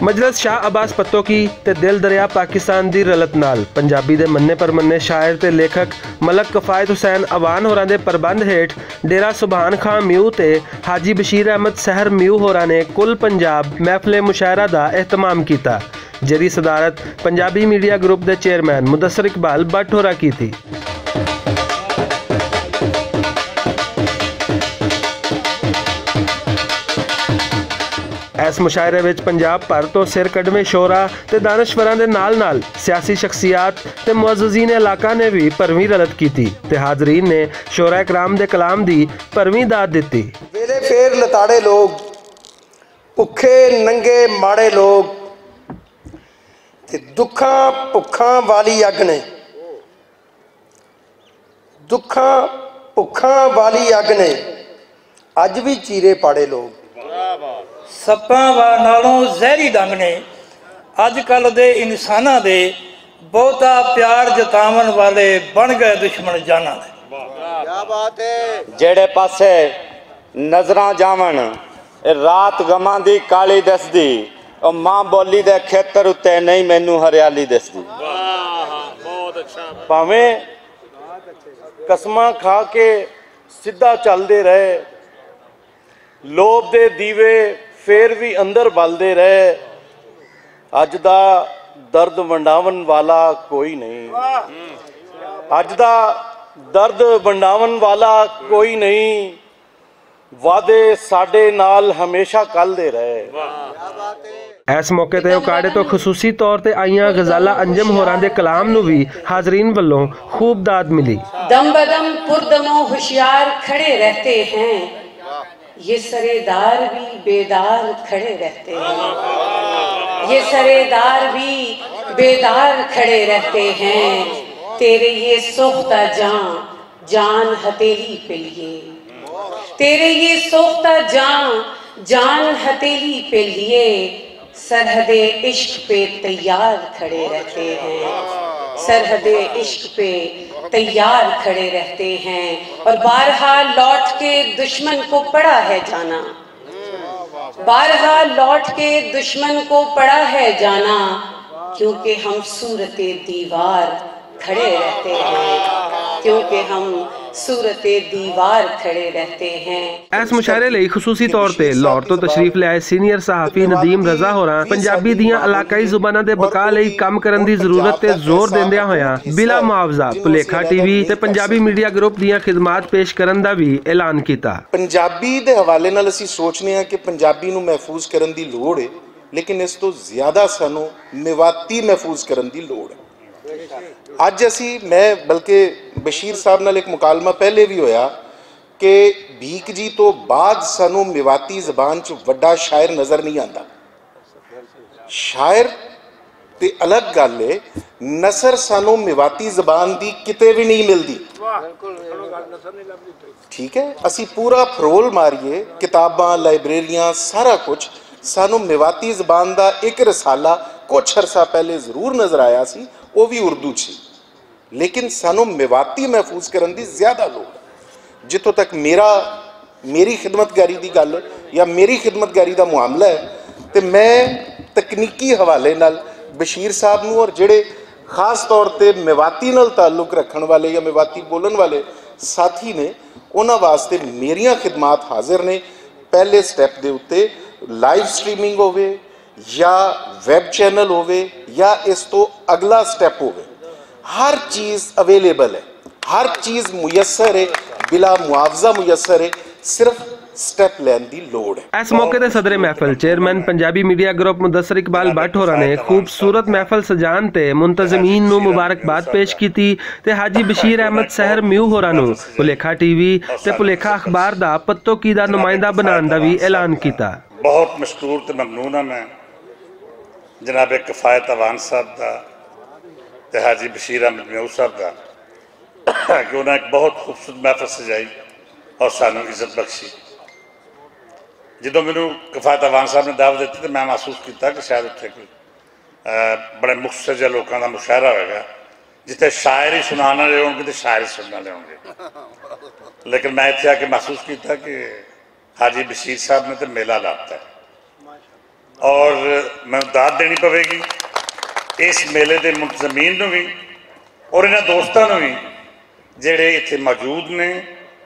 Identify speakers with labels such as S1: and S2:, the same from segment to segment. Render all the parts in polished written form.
S1: मजलिस शाह अब्बास पत्तो की ते दिल दरिया पाकिस्तान दी रलत नाल पंजाबी दे मन्ने परमन्ने शायर ते लेखक मलक कफायत हुसैन अवान होरां दे प्रबंध हेठ डेरा सुभान खां म्यू ते हाजी बशीर अहमद सहर म्यू होरां ने कुल पंजाब महफिल मुशायरा दा एहतमाम कीता, जिहदी सदारत पंजाबी मीडिया ग्रुप के चेयरमैन मुदस्सिर इकबाल भट्ट होरां कीती। इस मुशायरे विच पंजाब भर तो सिर कढ़वे शोरा ते दानश्वरां दे नाल सियासी शख्सियात ते मुअज़्ज़िज़ीन इलाका ने भी भरवीं रलत की ते हाज़रीन ने शोरा कराम दे कलाम दी भरवीं दाद दित्ती।
S2: वेले फेर लताड़े लोग, भुखे नंगे माड़े लोग ते दुखां भुखां वाली अग ने, दुखां भुखां वाली अग ने अज भी चीरे पाड़े लोग।
S3: सप्पां नालों जहरी डंग ने अजकल दे इंसानां दे बहुता प्यार जतावन वाले बन गए दुश्मन जाना दे।
S4: क्या बात है। जेड़े पासे नजरां जावन रात गमां दी काली दसदी और मां बोली दे खेतर उत्ते नहीं मैनू हरियाली दसदी। बहुत अच्छा। भावें कसमां खा के सीधा चलते रहे, लोभ दे दीवे फिर भी अंदर बलते रहे, अज दा दर्द वंडावन वाला कोई नहीं, अज दा दर्द वंडावन वाला कोई नहीं, वादे साडे नाल हमेशा कल दे रहे।
S1: इस मौके ते उकाड़े तो खसूसी तौर ते आईयां गजाला अंजम होरां दे कलाम नूं भी हाजरीन वल्लों खूब दाद मिली।
S5: दम बदम पुरदमो होशियार खड़े रहते हैं, ये सरेदार भी बेदार खड़े रहते हैं, ये सरेदार भी बेदार खड़े रहते हैं, तेरे ये सोख्ता जान हथेली पे लिए, तेरे ये सोख्ता जान हथेली पे लिए, सरहदे इश्क पे तैयार खड़े रहते हैं, सरहदे इश्क पे तैयार खड़े रहते हैं। और बारहा लौट के दुश्मन को पड़ा है जाना, बारहा लौट के दुश्मन को पड़ा है जाना, क्योंकि हम सूरते दीवार खड़े रहते हैं, क्योंकि हम सूरते दीवार खड़े रहते हैं।
S1: इस मुशायरे लई खसूसी तौर ते लाहौर तो तशरीफ ले आए सीनियर सहाफ़ी नदीम रजा होरां पंजाबी दियां इलाकाई जुबानां दे बका लई काम करन दी जरूरत ते जोर देंदियां होयां बिला मुआवजा भुलेखा टीवी ते पंजाबी मीडिया ग्रुप दियां खिदमात पेश करन दा भी ऐलान कीता।
S2: पंजाबी दे हवाले नाल असीं सोचने आ कि पंजाबी नूं महफूज करन दी लोड़ है, लेकिन इस तो ज्यादा सानूं मेवाती महफूज करन दी लोड़ है। अज असी मैं बल्कि बशीर साहब नाल एक मुकालमा पहले भी होया कि भीख जी तो बाद सानू मेवाती जबान च वड्डा शायर नज़र नहीं आता। शायर ते अलग गल है, नसर सानू मेवाती जबान दी किते भी नहीं मिलती। ठीक है, असी पूरा फरोल मारिए किताबां लाइब्रेरियां सारा कुछ, सानू मेवाती जबान दा एक रसाला कुछ अरसा पहले जरूर नज़र आया सी, वो भी उर्दू सी, लेकिन सानू मेवाती महफूज करन दी ज़्यादा लोड़। जितों तक मेरी खिदमतगारी की गल या मेरी खिदमतगारी का मामला है, तो मैं तकनीकी हवाले नाल बशीर साहब नूं और जिहड़े खास तौर पर मेवाती नाल ताल्लुक रखण वाले या मेवाती बोलन वाले साथी ने, उन्हां वास्ते मेरियां खिदमात हाजिर ने। पहले स्टैप दे उत्ते लाइव स्ट्रीमिंग होवे या वैब चैनल होवे या इस तो अगला स्टैप होवे, हर चीज़ अवेलेबल है, हर चीज़ मुयसर है, बिला मुआवजा मुयसर है, सिर्फ स्टेप लैन दी लोड़ है।
S1: इस मौके ते सदर महफिल chairman Punjabi media group Mudassir Iqbal Bhatt होरां ने खूबसूरत महफिल सजान ते मुंतज़मीन नूं मुबारकबाद पेश कीती ते हाजी बशीर अहमद सहर म्यू होरां नूं भुलेखा टीवी ते भुलेखा अखबार दा पत्तो की दा नुमाइंदा बनाने दा भी ऐलान कीता।
S6: बहुत मशकूर ते ममनून हां मैं जनाब कफायत अवान साहब का ते हाजी बशीर अहमद म्यू साहब का कि उन्हें एक बहुत खूबसूरत महफिल सजाई और सानू इज्जत बख्शी। जो मैनू कफायत अवान साहब ने दावत दी तो मैं महसूस किया कि शायद उत्थे कोई बड़े मुख्तसर जिहे लोगों का मुशायरा होगा, जिथे शायर ही सुनाने वाले होंगे तो शायर ही सुनने वाले होंगे। लेकिन मैं इत्थे आके महसूस किया कि हाजी बशीर साहब ने तो मेला लाता है और मैं दाद देनी पवेगी इस मेले के मुंतजमीन नूं भी और इन्हां दोस्तां नूं भी जिहड़े इत्थे मौजूद ने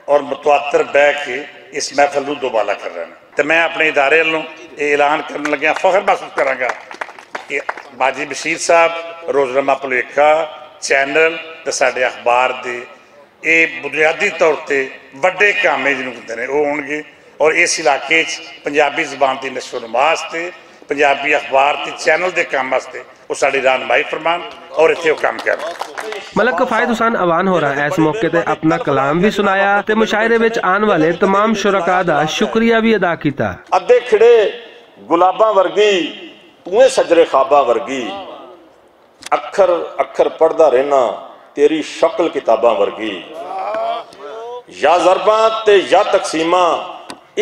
S6: और मुतवातर बह के इस महफिल नूं दोबाला कर रहे हैं। तो मैं अपने इदारे वालों ये ऐलान करन लग्या फखर महसूस करांगा कि बाजी बशीर साहब, रोज़नामा भुलेखा चैनल ते साडे अखबार दे ये बुनियादी तौर पर वड्डे कामे जिन्हों कहते हैं वो होणगे और इस इलाके पंजाबी ज़बान की नशो नुमा वास्ते पंजाबी अखबार ते चैनल के काम वास्ते वो साडी रहनुमाई फरमान और इत्थे वो काम कर।
S1: मलक किफ़ायत हुसैन अवान होरा इस मौके ते अपना कलाम भी सुनाया ते मुशायरे विच आन वाले तमाम शुरका दा शुक्रिया भी अदा किया।
S7: अद्धे खिड़े गुलाबां वर्गी तूं सजरे ख्वाबां वर्गी, अखर अखर पढ़दा रहना तेरी शक्ल किताबां वर्गी, या ज़रबां ते या तकसीमां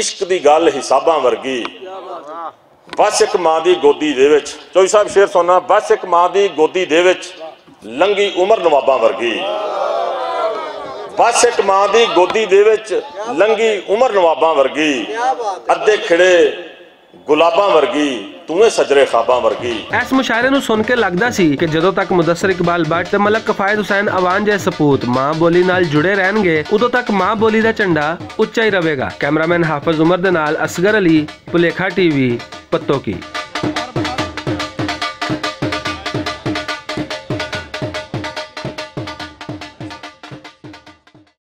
S7: इश्क दी गल हिसाबां वर्गी, बस एक मां दी गोदी दे विच, चौधरी साहब शेर सुनना, बस एक मां दी गोदी दे विच लंघी उमर नवाबां वर्गी, बस एक मां दी गोदी दे विच लंघी उमर नवाबां वर्गी, अद्धे खिड़े गुलाबां वर्गी तूं सजरे ख्वाबां वर्गी।
S1: इस मुशायरे नूं सुन के लगदा सी कि जदों तक मुदस्सिर इकबाल भट्ट ते मलक किफ़ायत हुसैन अवान जैसे सपूत मां बोली नाल जुड़े रहणगे उदों तक मां बोली दा झंडा उच्चा ही रहेगा। कैमरामैन हाफिज उमर दे नाल असगर अली, भुलेखा टीवी, पत्तोकी।